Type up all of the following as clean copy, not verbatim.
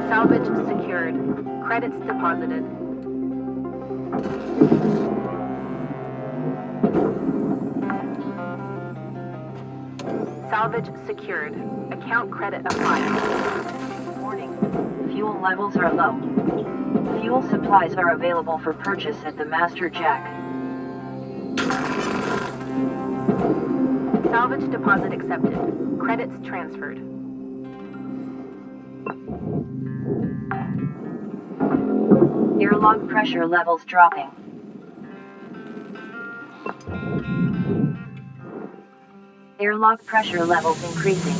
Salvage secured. Credits deposited. Salvage secured. Account credit applied. Warning. Fuel levels are low. Fuel supplies are available for purchase at the Master Jack. Salvage deposit accepted. Credits transferred. Airlock pressure levels dropping. Airlock pressure levels increasing.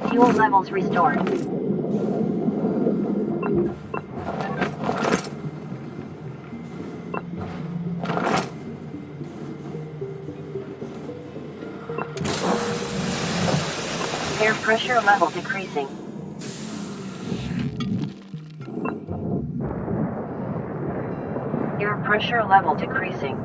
Fuel levels restored. Air pressure level decreasing. Air pressure level decreasing.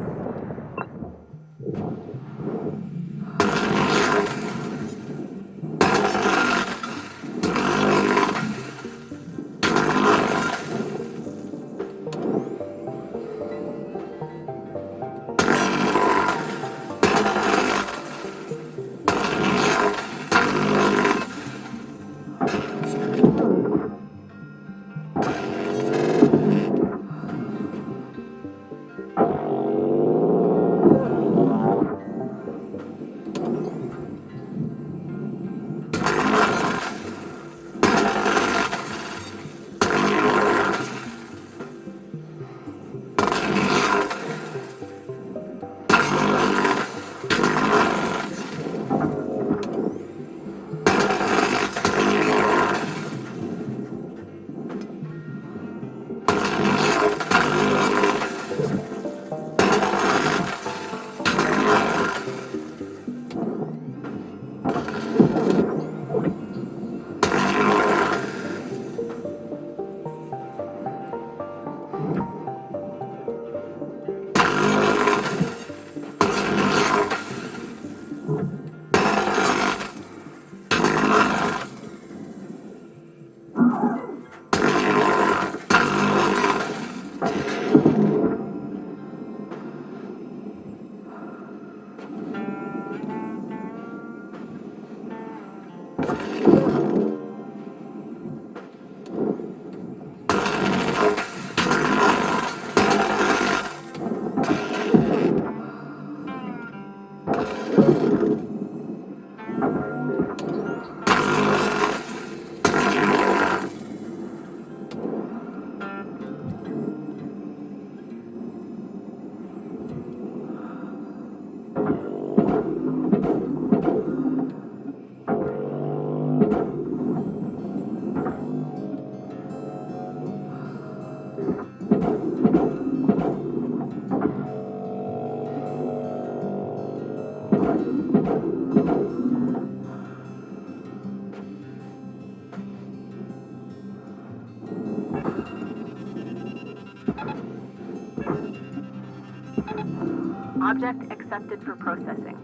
Object accepted for processing.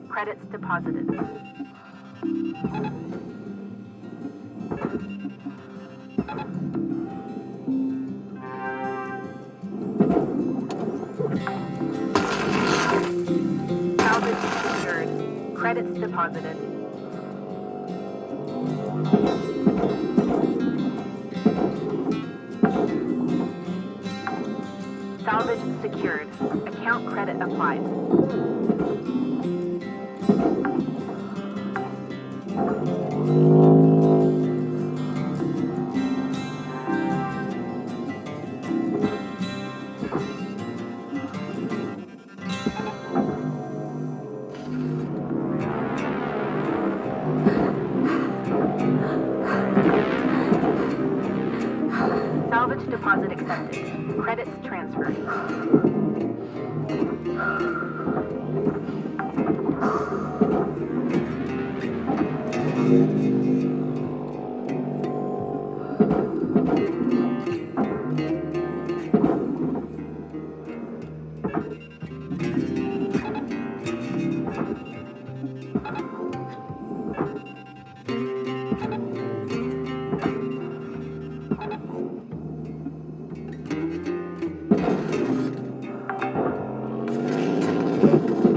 Credits deposited. Salvage secured. Credits deposited. Salvage secured. Account credit applied. deposit accepted. Credits transferred.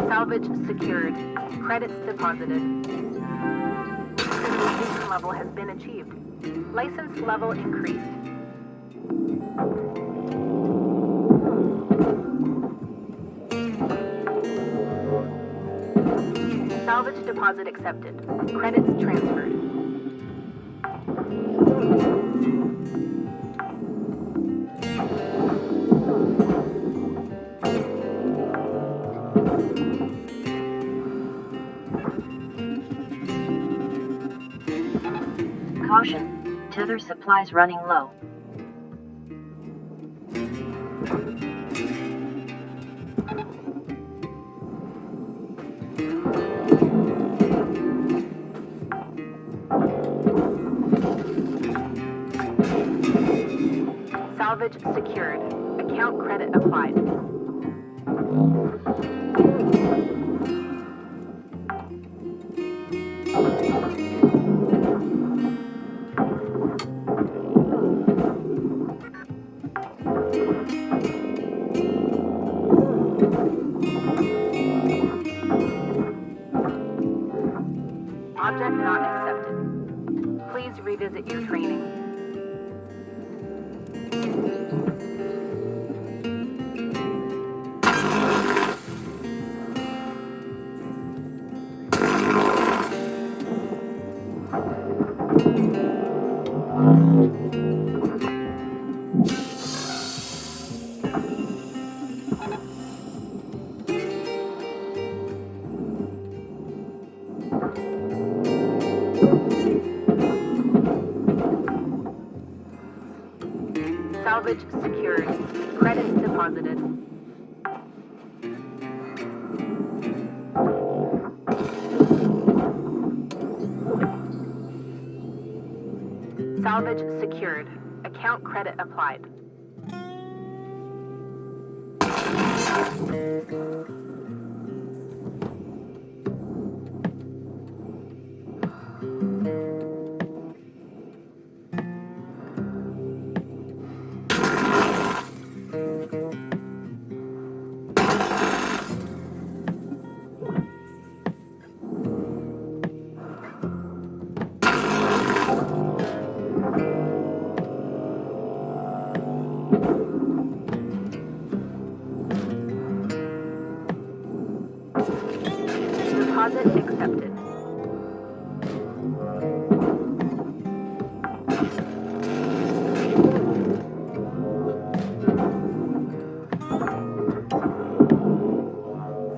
Salvage secured. Credits deposited. Certification level has been achieved. License level increased. Salvage deposit accepted. Credits transferred. Caution, tether supplies running low. Salvage secured. Account credit applied. Object not accepted. Please revisit your training. Salvage secured. Credits deposited. Salvage secured. Account credit applied. Deposit accepted.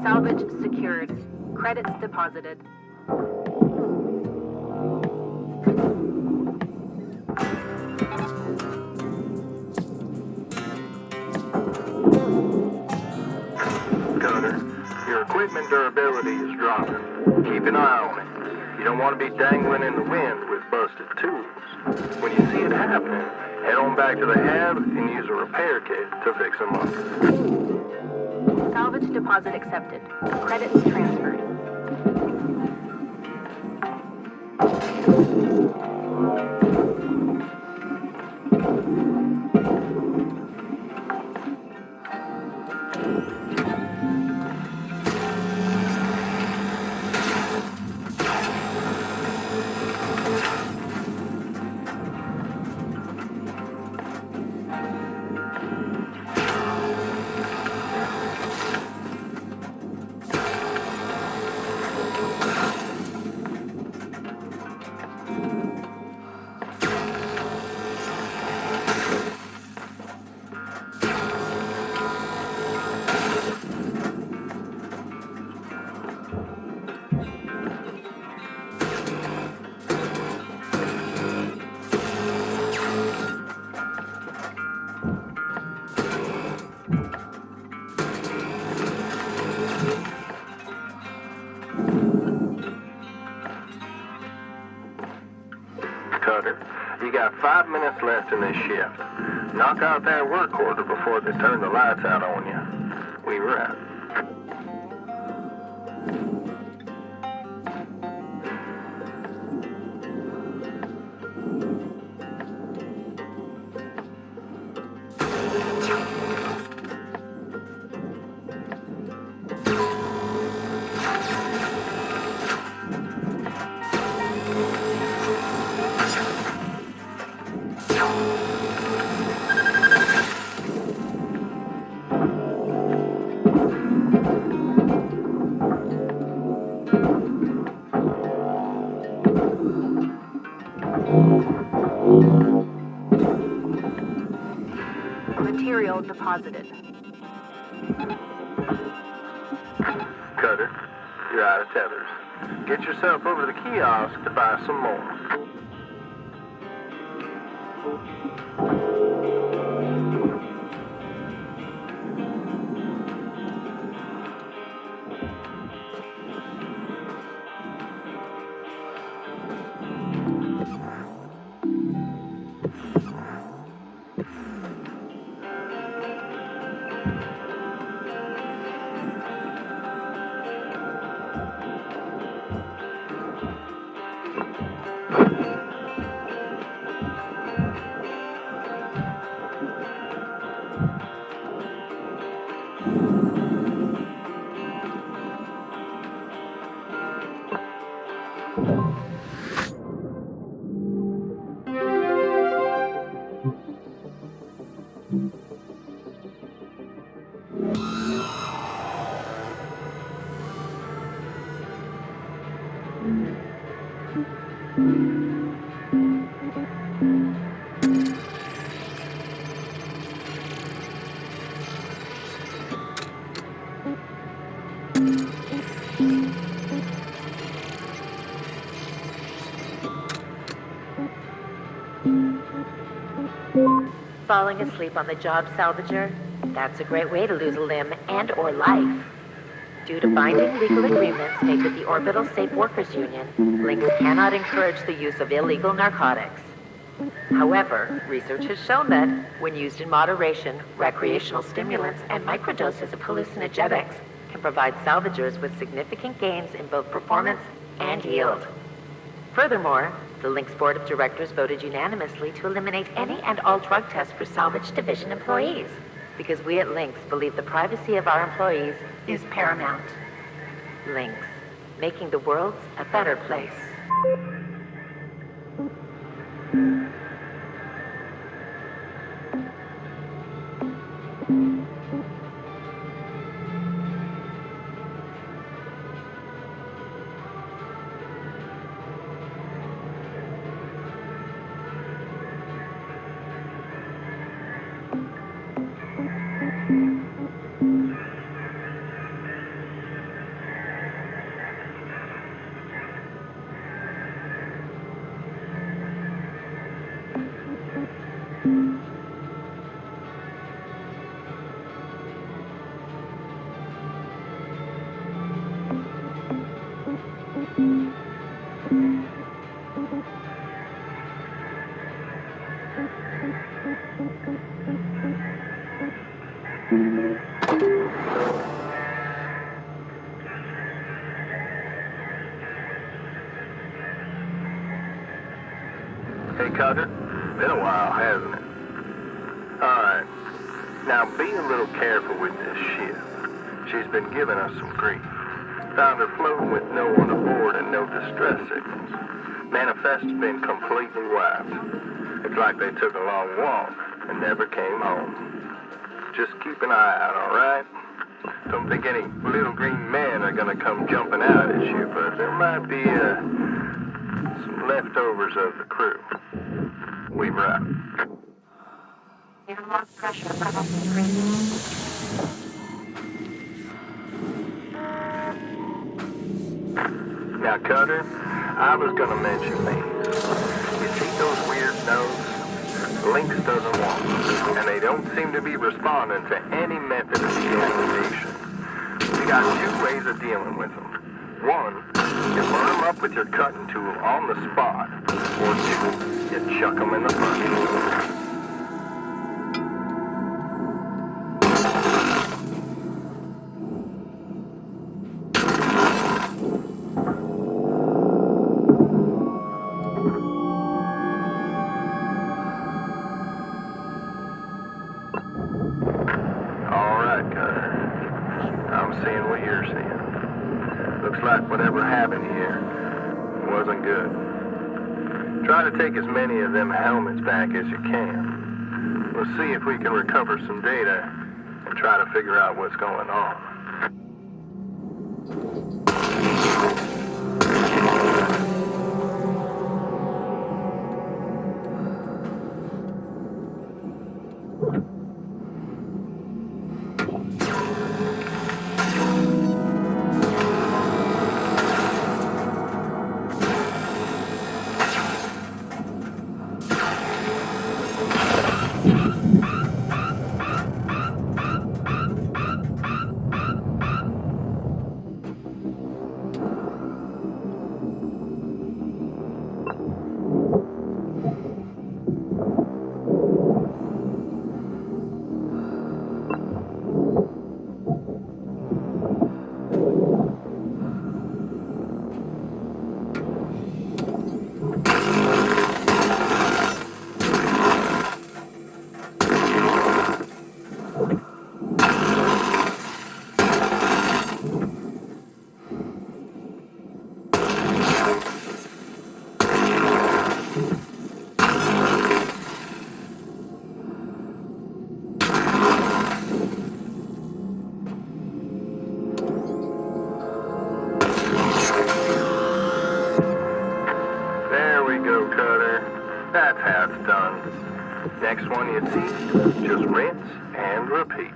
Salvage secured. Credits deposited. Cutter, your equipment durability is dropping. Keep an eye on it. You don't want to be dangling in the wind with busted tools. When you see it happening, head on back to the hab and use a repair kit to fix them up. Salvage deposit accepted. Credits transferred. Cutter, you got 5 minutes left in this shift. Knock out that work order before they turn the lights out on you. We were out. Material deposited. Cutter, you're out of tethers. Get yourself over to the kiosk to buy some more. Falling asleep on the job, Salvager? That's a great way to lose a limb and or life. Due to binding legal agreements made with the Orbital Safe Workers Union, Lynx cannot encourage the use of illegal narcotics. However, research has shown that, when used in moderation, recreational stimulants and microdoses of hallucinogenics can provide salvagers with significant gains in both performance and yield. Furthermore, the Lynx Board of Directors voted unanimously to eliminate any and all drug tests for Salvage Division employees, because we at Lynx believe the privacy of our employees is paramount. Lynx, making the world a better place. Hey, Cutter. Been a while, hasn't it? Alright. Now, be a little careful with this ship. She's been giving us some grief. Found her floating with no one aboard and no distress signals. Manifest's been completely wiped. It's like they took a long walk and never came home. Just keep an eye out, alright? Don't think any little green men are gonna come jumping out at you, but there might be, some leftovers of the crew. We were out. Airlock pressure level increasing. Now, Cutter, I was gonna mention these. You see those weird notes? Lynx doesn't want them, and they don't seem to be responding to any method of deactivation. We got two ways of dealing with them. One can burn them up with your cutting tool on the spot. Or two, you chuck them in the furnace. Seeing what you're seeing. Looks like whatever happened here wasn't good. Try to take as many of them helmets back as you can. We'll see if we can recover some data and try to figure out what's going on. That's how it's done. Next one you see, just rinse and repeat.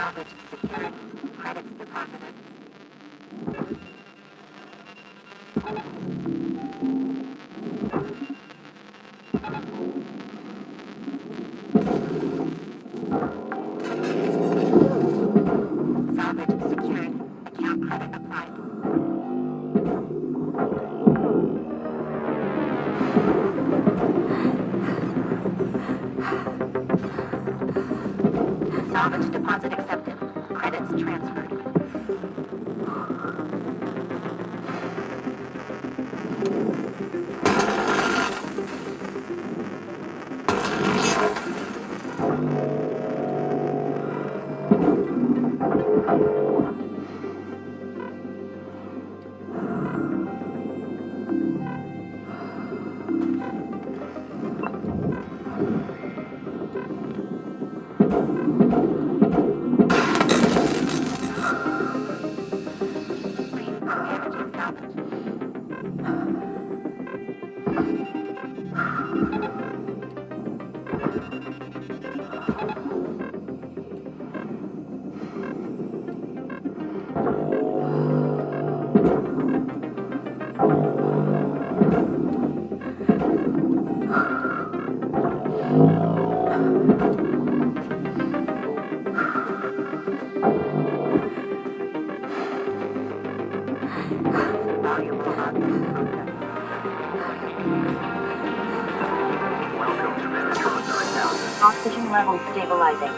Salvage secured. Credits deposited. Salvage secured. Account credit applied. Salvage deposit accepted. Credits transferred. Managing salvage. Valuable objects processed. Welcome to Metro 9000. Oxygen levels stabilizing.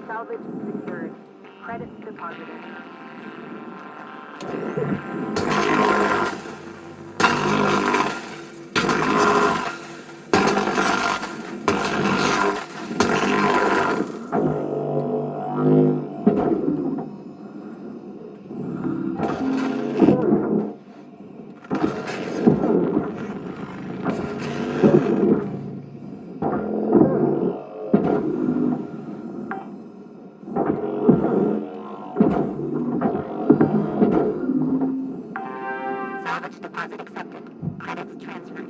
Salvage secured. Credits deposited. Salvage deposit accepted. Credits transferred.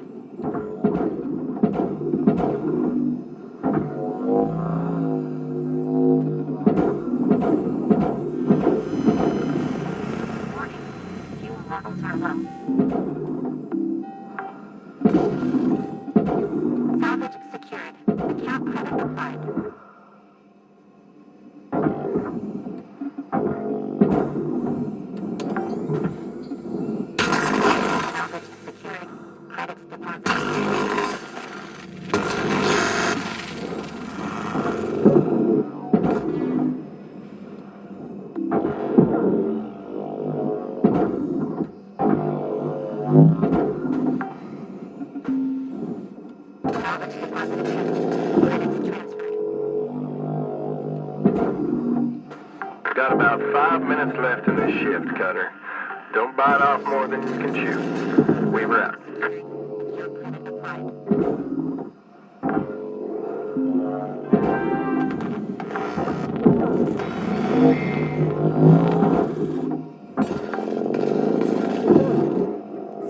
Warning. Fuel levels are low. Salvage secured. Account credit applied. Salvage secured. Credits deposited. Salvage deposit accepted. Credits transferred. Got about 5 minutes left in this shift, Cutter. Don't bite off more than you can chew. Weaver out. Account credit applied.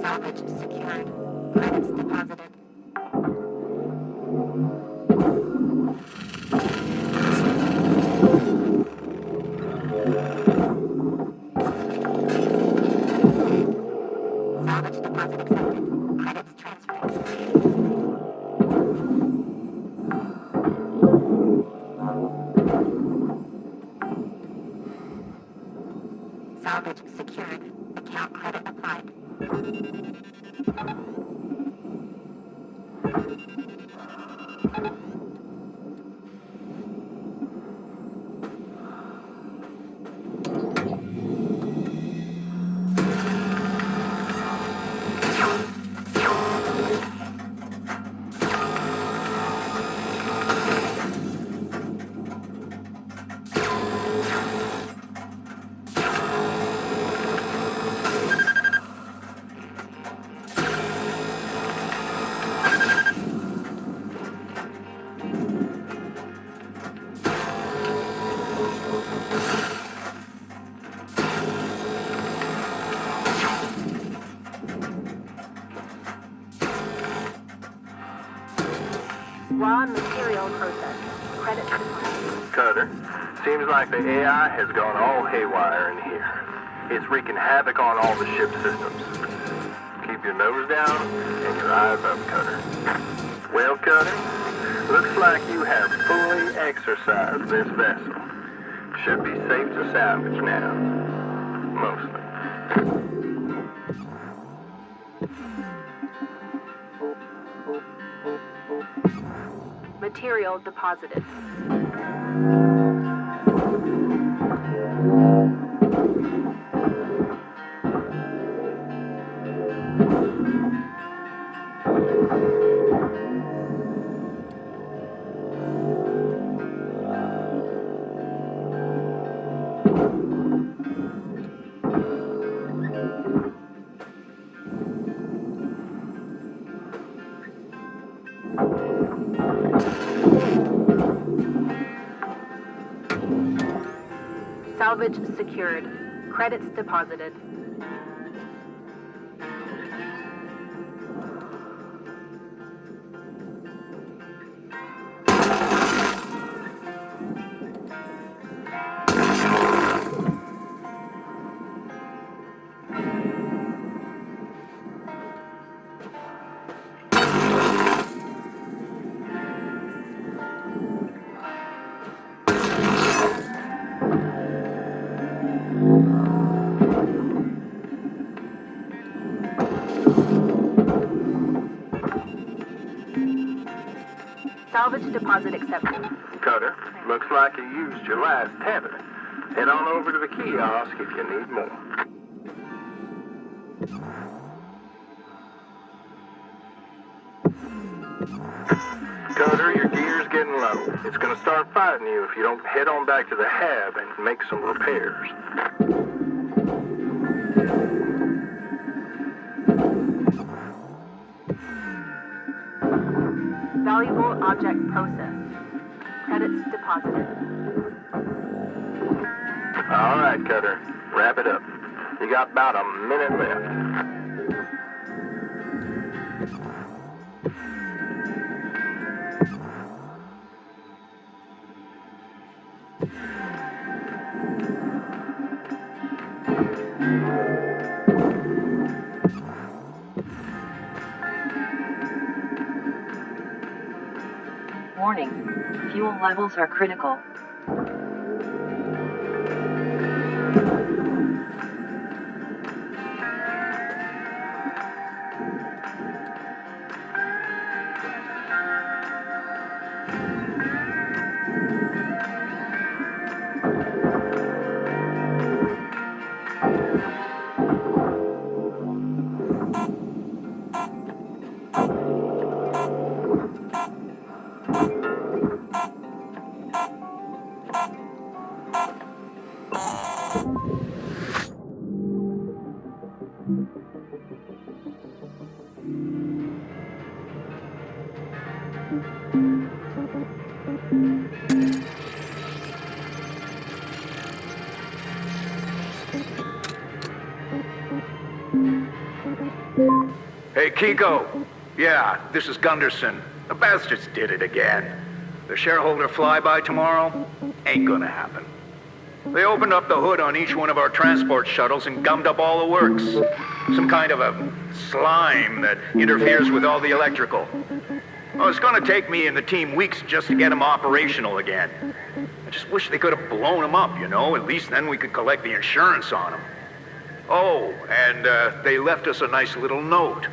Salvage secured. Credits deposited. Salvage deposit accepted. Credits transferred. Salvage secured. Account credit applied. Cutter, seems like the AI has gone all haywire in here. It's wreaking havoc on all the ship systems. Keep your nose down and your eyes up, Cutter. Well, Cutter, looks like you have fully exercised this vessel. Should be safe to salvage now. Mostly. Material deposited. Salvage secured. Credits deposited. Salvage deposit accepted. Cutter, looks like you used your last tether. Head on over to the kiosk if you need more. Cutter, your gear's getting low. It's gonna start fighting you if you don't head on back to the hab and make some repairs. Valuable object processed. Credits deposited. All right, Cutter, wrap it up. You got about a minute left. Warning. Fuel levels are critical. Hey, Kiko. Yeah, this is Gunderson. The bastards did it again. The shareholder flyby tomorrow ain't gonna happen. They opened up the hood on each one of our transport shuttles and gummed up all the works. Some kind of a slime that interferes with all the electrical. Oh, it's gonna take me and the team weeks just to get them operational again. I just wish they could have blown them up, you know? At least then we could collect the insurance on them. Oh, and they left us a nice little note.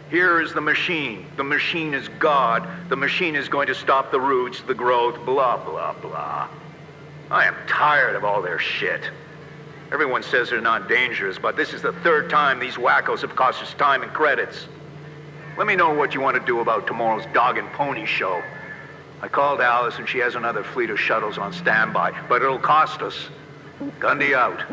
Here is the machine. The machine is God. The machine is going to stop the roots, the growth, blah, blah, blah. I am tired of all their shit. Everyone says they're not dangerous, but this is the third time these wackos have cost us time and credits. Let me know what you want to do about tomorrow's dog and pony show. I called Alice and she has another fleet of shuttles on standby, but it'll cost us. Gundy out.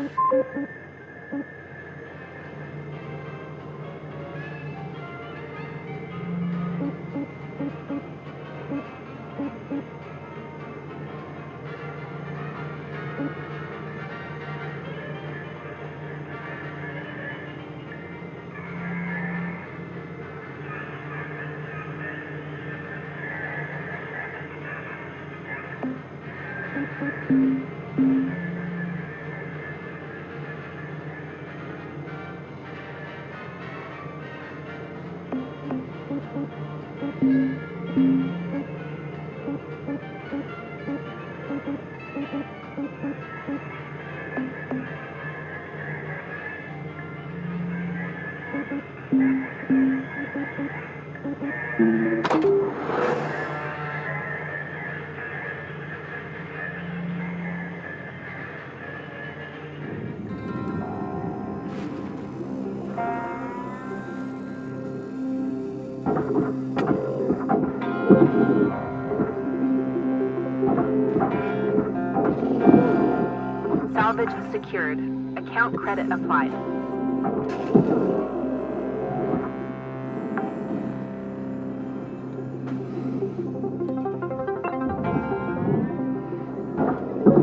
Salvage secured. Account credit applied.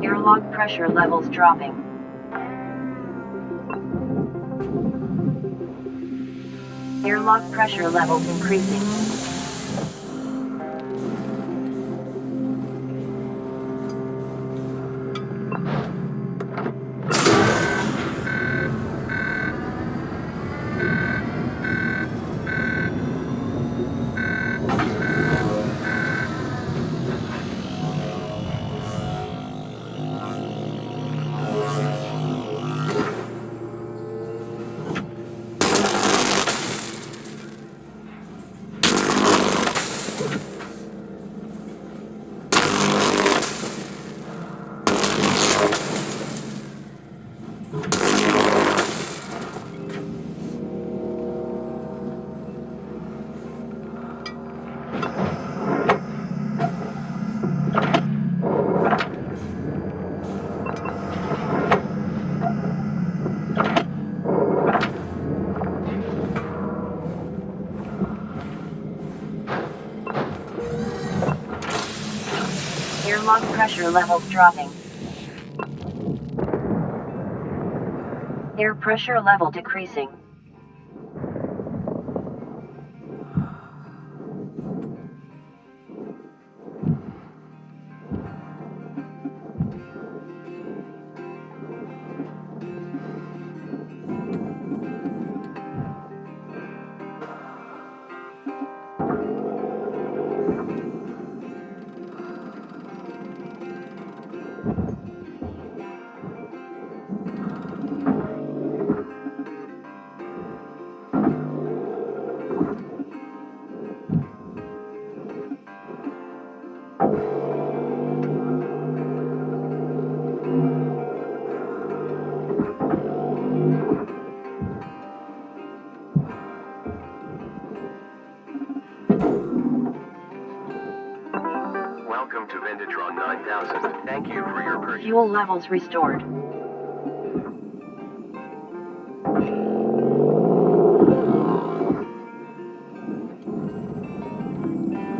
Airlock pressure levels dropping. Airlock pressure levels increasing. Airlock pressure levels dropping. Air pressure level decreasing. Welcome to Vindatron 9000. Thank you for your purchase. Fuel levels restored.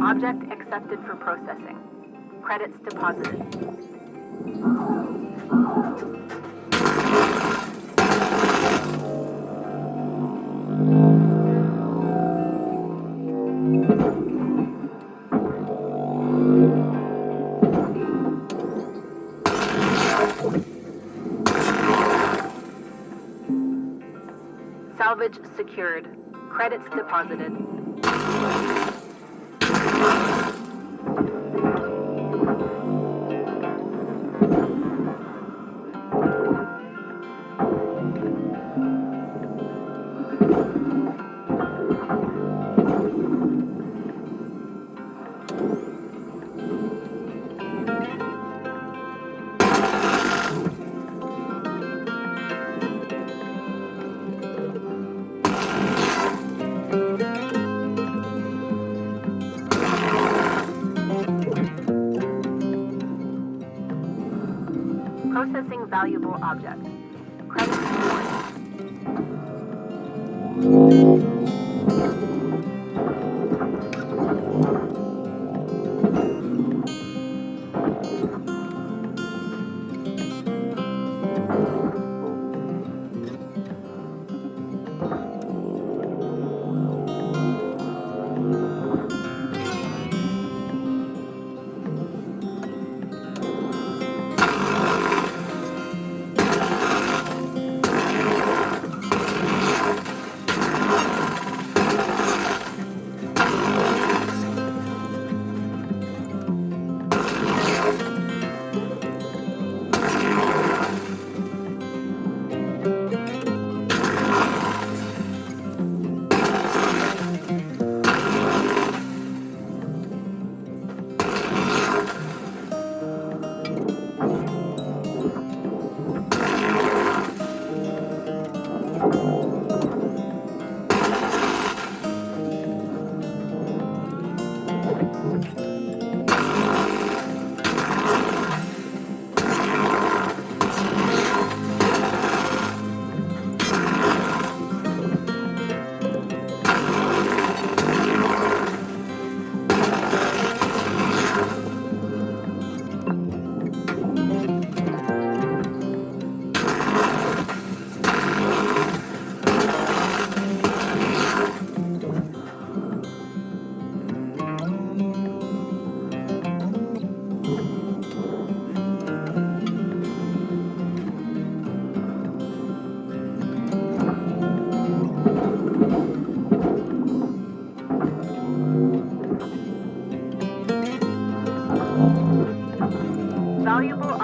Object accepted for processing. Credits deposited. Salvage secured. Credits deposited. Processing valuable object. Credits stored.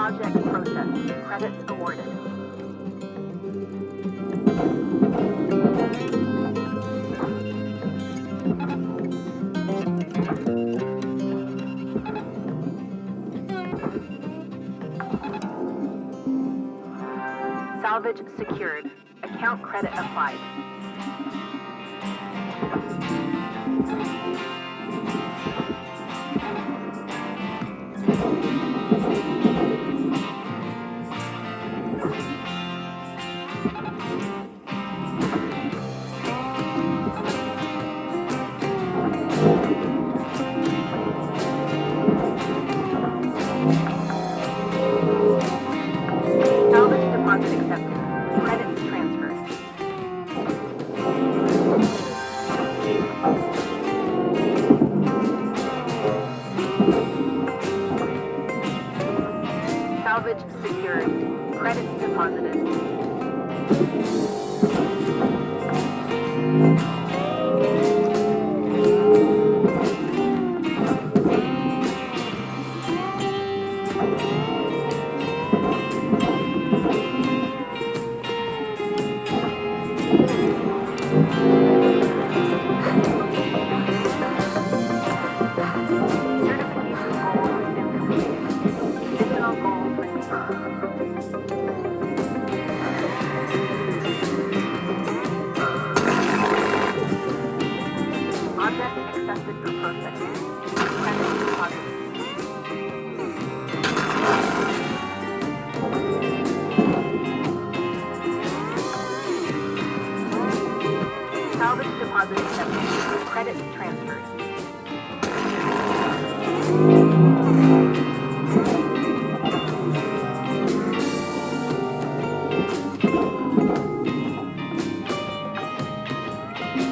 Object processed. Credits awarded. Salvage secured. Account credit applied. Salvage deposit accepted. Credits transferred. Salvage secured. Credits deposited. Certification goal has been completed. Additional goals remaining. Object accepted for processing. Credit deposited. Salvage deposit accepted. Credits transferred.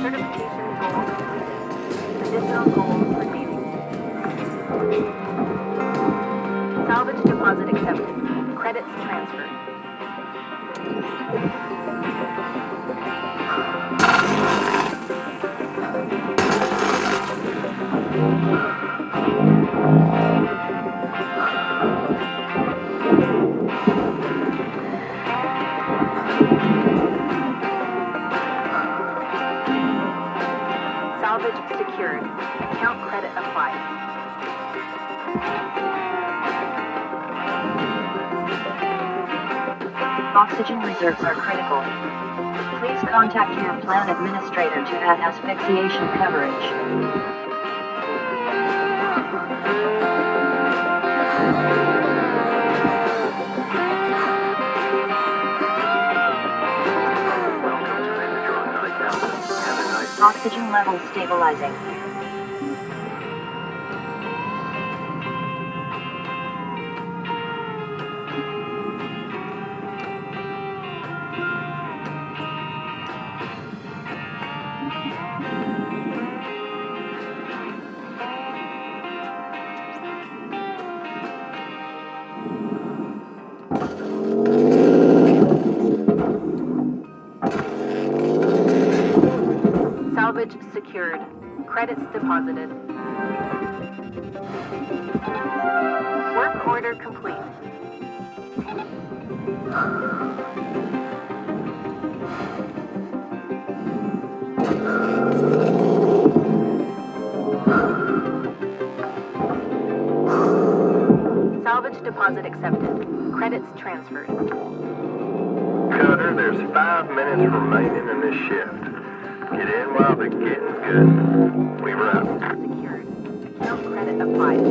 Certification goal completed. Additional goals remaining. Salvage deposit accepted. Credits transferred. Salvage secured. Account credit applied. Oxygen reserves are critical. Please contact your plan administrator to add asphyxiation coverage. Welcome to Megatron 9000. Have a nice day. Oxygen levels stabilizing. Salvage secured. Credits deposited. Work order complete. Salvage deposit accepted. Credits transferred. Cutter, there's 5 minutes remaining in this shift. Get in while the getting's good. We wrap. Secured. Account credit applied.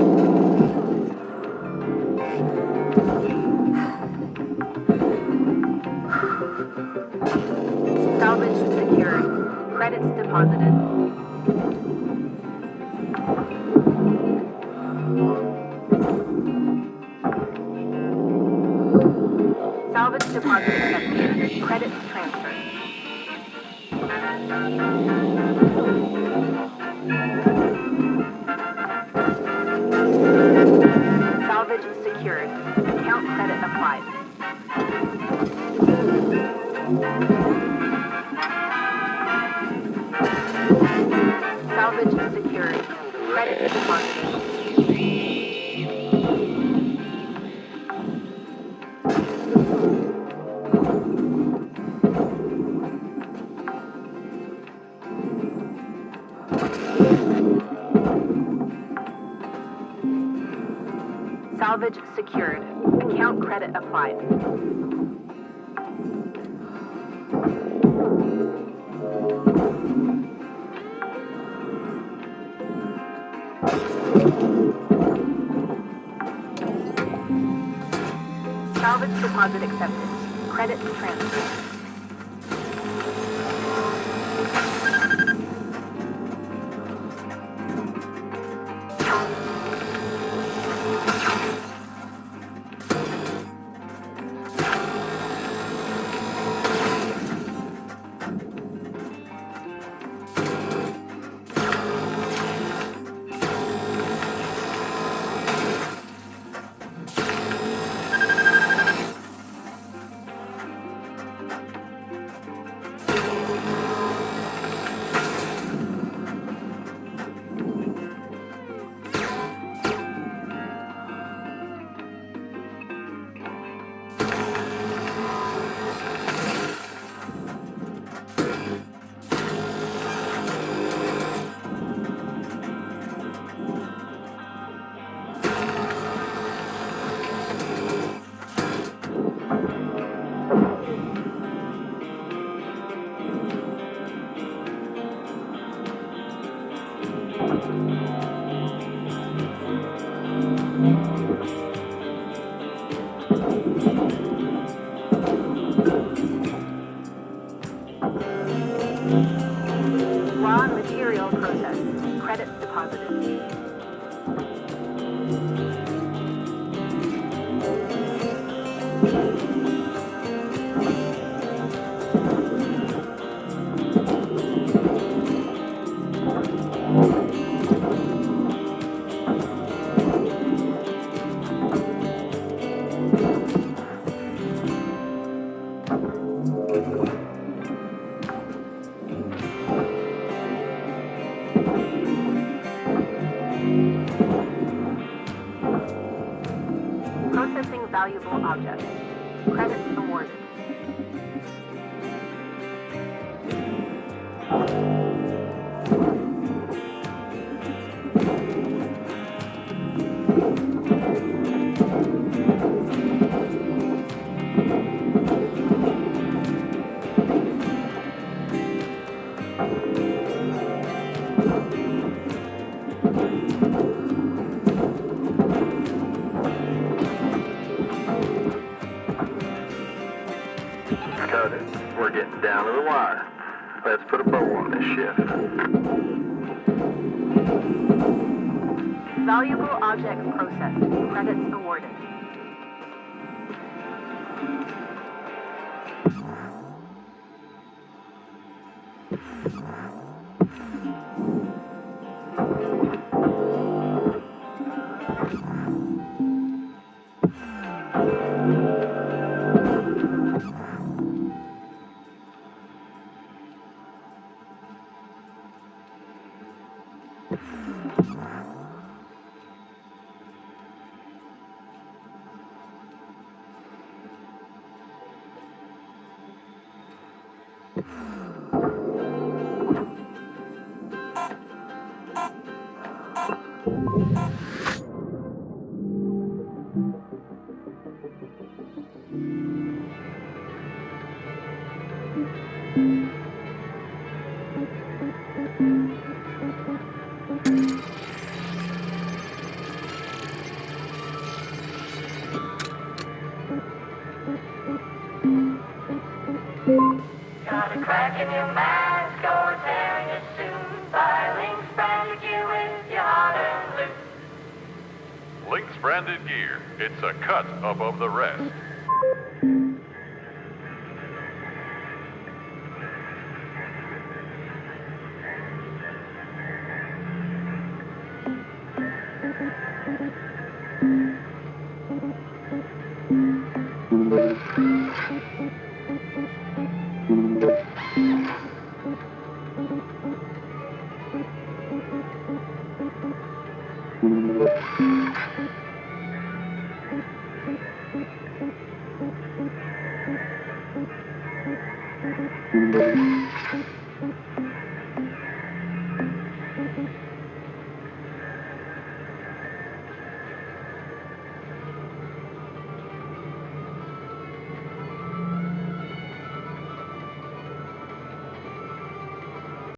Salvage secured. Credits deposited. Salvage deposit accepted. Credits transferred. Salvage secured. Account credit applied. Salvage secured. Credit deposited. Salvage secured. Account credit applied. Salvage deposit accepted. Credit transferred. Raw material processed. Credits deposited. Processing valuable objects. Credits awarded. Cut it. We're getting down to the wire. Let's put a bow on this shift. Valuable objects processed. Credits awarded. Got a crack in your mask or tearing your suit. Links branded gear with your heart and loot. Lynx branded gear. It's a cut above the rest.